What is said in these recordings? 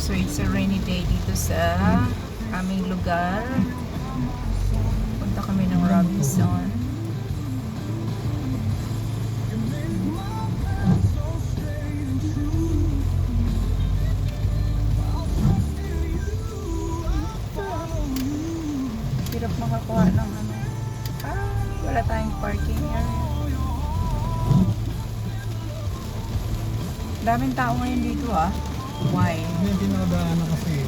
So it's a rainy day dito sa aming lugar. Punta kami ng Robinson. Hirap makakuha ng ano. Wala tayong parking area. Daming tao ngayon dito Why? Hindi pinakadaanan kasi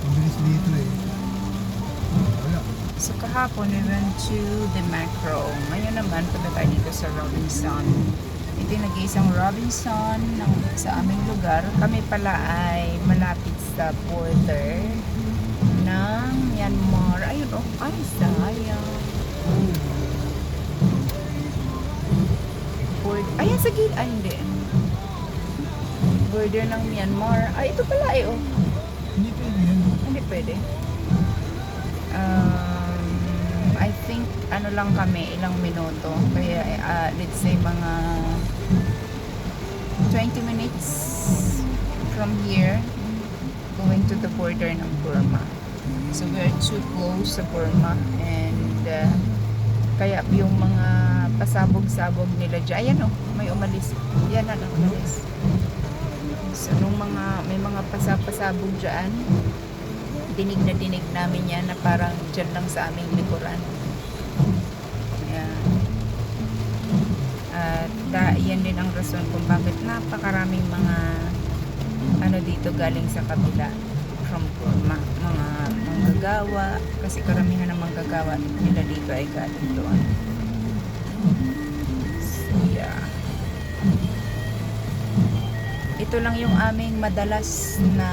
mabilis dito eh. Wala. So kahapon we went to the Macro. Ngayon naman punta tayo dito sa Robinson. Ito yung nag-iisang Robinson sa aming lugar. Kami pala ay malapit sa border ng Myanmar. Ayun ay sayang. Ayan sa gilid. Ay hindi. Border ng Myanmar. Ay ito pala Hindi pwede yan. Hindi pwede. I think ano lang kami, ilang minuto. Kaya let's say mga 20 minutes from here going to the border ng Burma. So we are too close sa Burma and kaya yung mga pasabog-sabog nila dyan. Ayan may umalis. Yan na umalis. So nung may mga pasabog dyan, dinig na dinig namin yan na parang dyan lang sa aming likuran. Ayan. At yan din ang rason kung bakit napakaraming mga dito galing sa kabila from Burma, mga manggagawa, kasi karamihan ng manggagawa nila dito ay galing doon. So yeah. Ito lang yung aming madalas na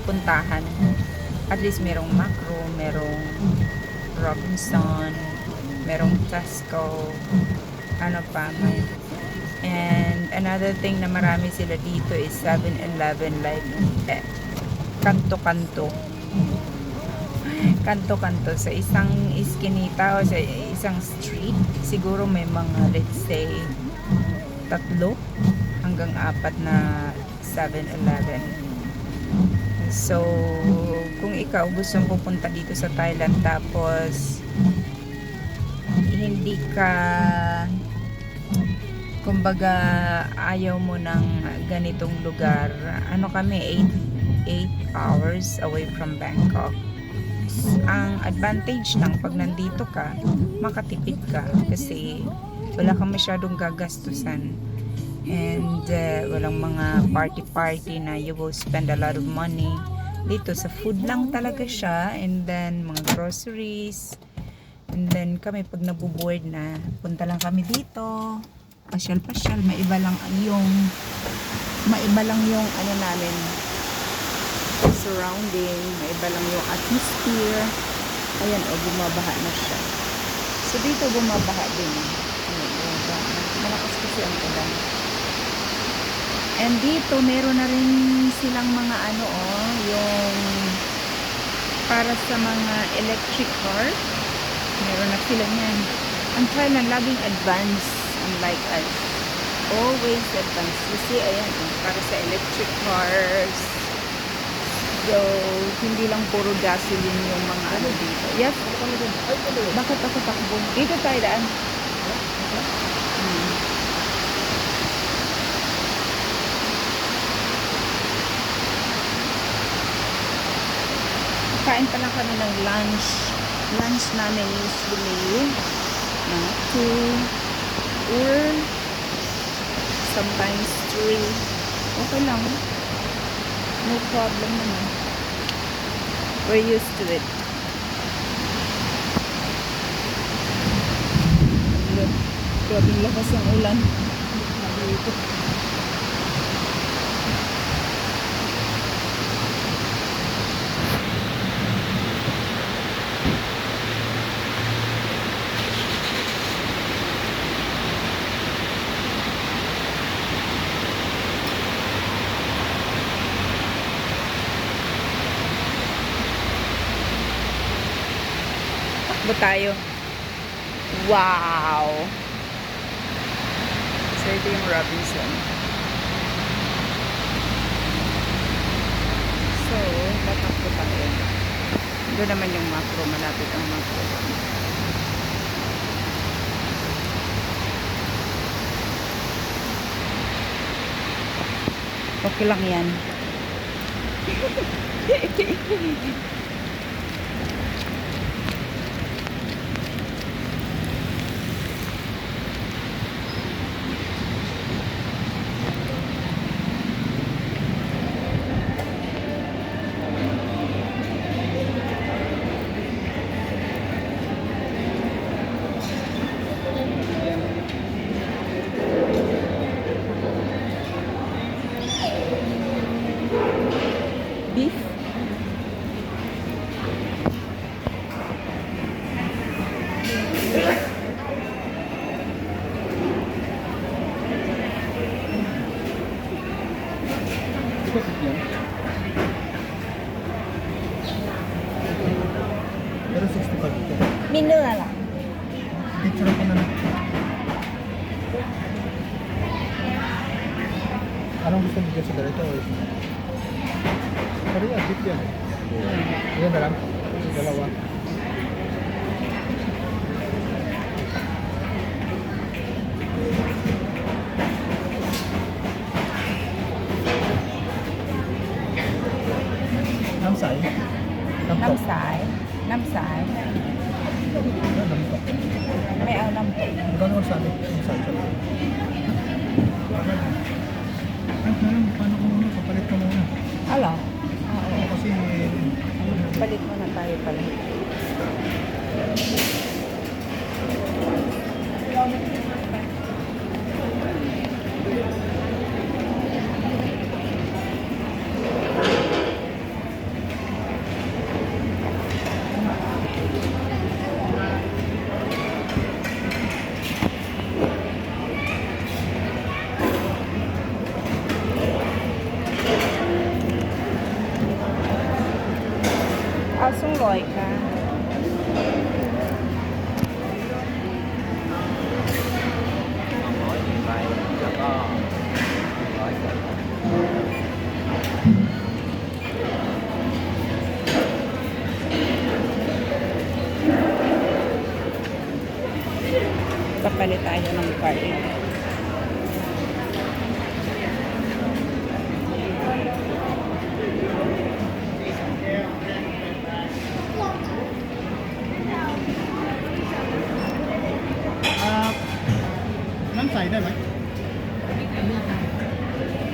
puntahan. At least merong Macro, merong Robinson, merong Tesco, ano pa may. And another thing na marami sila dito is 7-Eleven, like kanto-kanto. Kanto-kanto sa isang iskinita o sa isang street, siguro may mga let's say 3 hanggang 4 na 7-Eleven. So, kung ikaw gusto mong pupunta dito sa Thailand tapos hindi ka kumbaga ayaw mo ng ganitong lugar, kami 8 hours away from Bangkok. Ang advantage lang pag nandito ka, makatipid ka kasi wala kang masyadong gagastusan. And walang mga party na you will spend a lot of money. Dito sa food lang talaga siya, and then mga groceries, and then kami pag nabuboard na, punta lang kami dito, pasyal maiba lang yung namin surrounding, maiba lang yung atmosphere. Ayan bumabaha na siya. So dito bumabaha din. Malakas kasi ang ulan. And dito, meron na rin silang mga yung para sa mga electric car. Meron na sila yan. Ang Thailand, laging advance, unlike us. Always advance. Kasi, ayan, para sa electric cars. So, hindi lang puro gasoline yung mga dito. Yes? Bakit ako takbo? Dito tayo daan. Kain pa lang kami ng lunch. Lunch namin usually 2 or sometimes 3. Okay lang. No problem naman. We're used to it. Grabe lakas ng ulan. Dito. Takbo tayo. Wow! So ito yung Robinson. Doon naman yung macro, malapit ang macro. Okay lang yan. Beef. Di ba yan? Pero 65 ito. Minura lang. Picture ko na lang. Anong gusto mo dyan sa ganito? Pero yan, beef yan. Yan na lang. Dalawa. Namsay. Namtok. Namsay. Namsay. Namtok. May ang nampok. Magkano ang sabi? Namsay siya. Ay, nalang, paano ko muna? Papalit ka muna. Ala. Oo, kasi Palit mo na tayo pala. Asong loy ka. Papalit tayo ng card. Namsayได้ไหม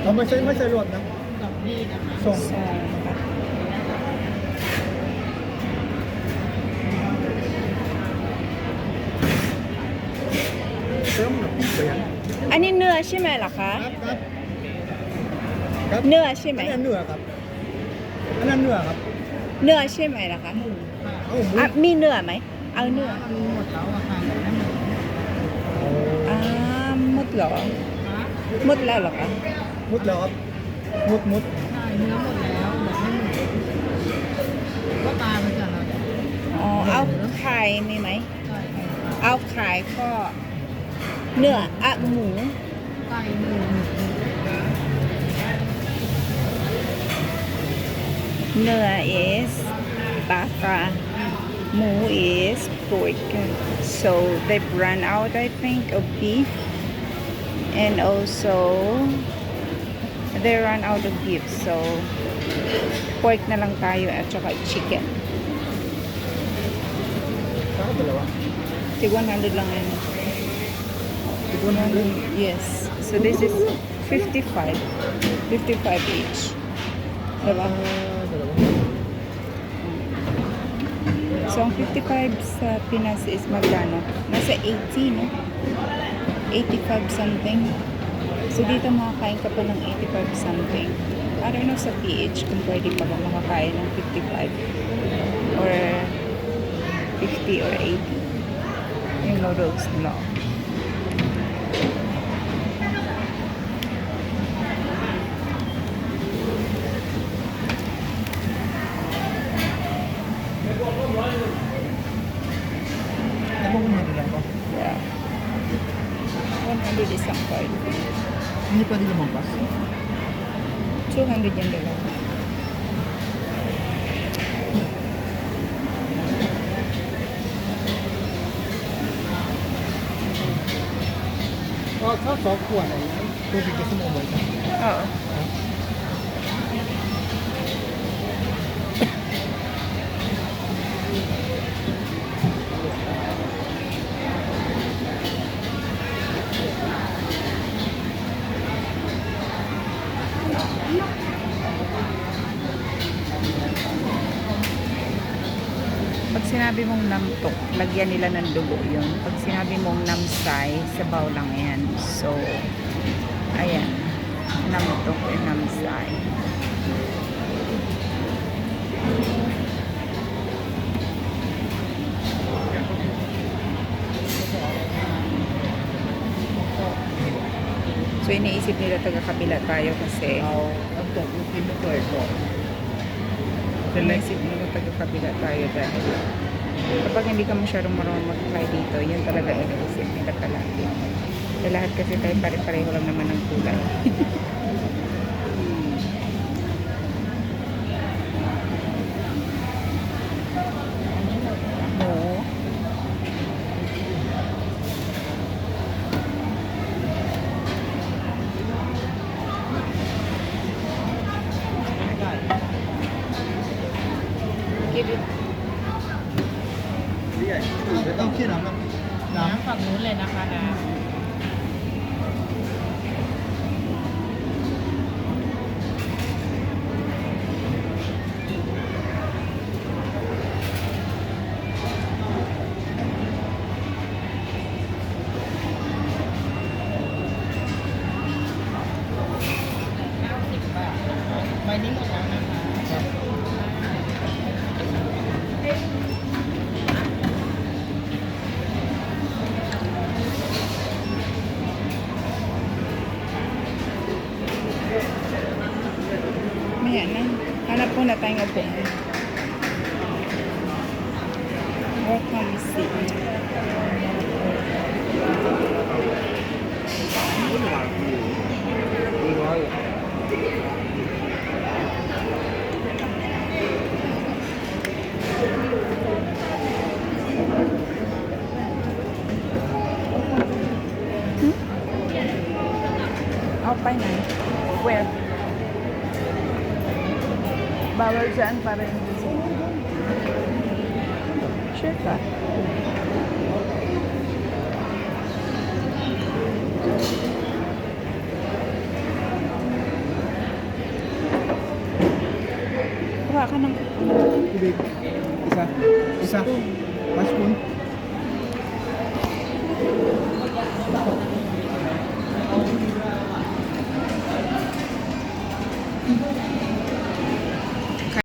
เราไม่ใช่รวดนะส่ง So, Sớm là cũng biển. อันนี้เนื้อใช่ไหมล่ะคะ ครับ เนื้อใช่ไหม อันนั้นเนื้อครับอันนั้นเนื้อครับ เนื้อใช่ไหมล่ะคะ เอ้าหมู อ่ะมีเนื้อไหม เอาเนื้อ หมดแล้วอะค่ะ อ่าหมดเหรอหมดแล้วเหรอคะ มุดแล้วครับมุด ใช่เนื้อหมดแล้วแบบไม่หมดก็ตายไปจ้ะเรา อ๋อ เอาไข่มีไหม ใช่ เอาไข่ก็เนื้ออะหมู ไก่หนึ่ง เนื้อ is baka หมู is pork so they've run out I think of beef and also they run out of beef so pork na lang tayo at saka chicken Saka dalawa. tig 100 lang yan Tigwan 100. yes so this is 55 each diba? Dalawa. So, ang 55 sa Pinas is magkano? Nasa 80, no? 85 something. So, dito makakain ka pa ng 85 something. I don't know sa PH kung pwede pa ba makakain ng 55 or 50 or 80. Yung noodles nila. Ano kung lang ko? Yeah. 100 isang card. Hindi pwede lumampas. 200 yung dalawa. ก็ชอบ2 ขวดอะไรตัวผิดก็สมองเหมือนกัน Oo. Pag sinabi mong namtok, lagyan nila ng dugo yun. Pag sinabi mong namsay, sabaw lang yan. So, ayan. Namtok and namsay. So, iniisip nila taga-kabila tayo kasi เอาน้ำตกลูกชิ้นไม่เคยก่อน iniisip nila taga-kabila tayo dahil kapag hindi ka masyadong marunong mag-fly dito, yan talaga iniisip nila palagi. Kaya lahat kasi tayo pare-pareho lang naman ng kulay. Oo. Give it. ต้องชื่อน้ำน้ น้ำฝั่งนู้นเลยนะคะน้ 90 บาทนะคะใบนี้หมดแล้วนะคะ Maya na. Hanap po na tayong upo. Welcome seat.ไปไหน Where? Bawal dyan para hindi sila. Sure ka? Kuha ka ng Tubig. Isa. Isa. Mas spoon.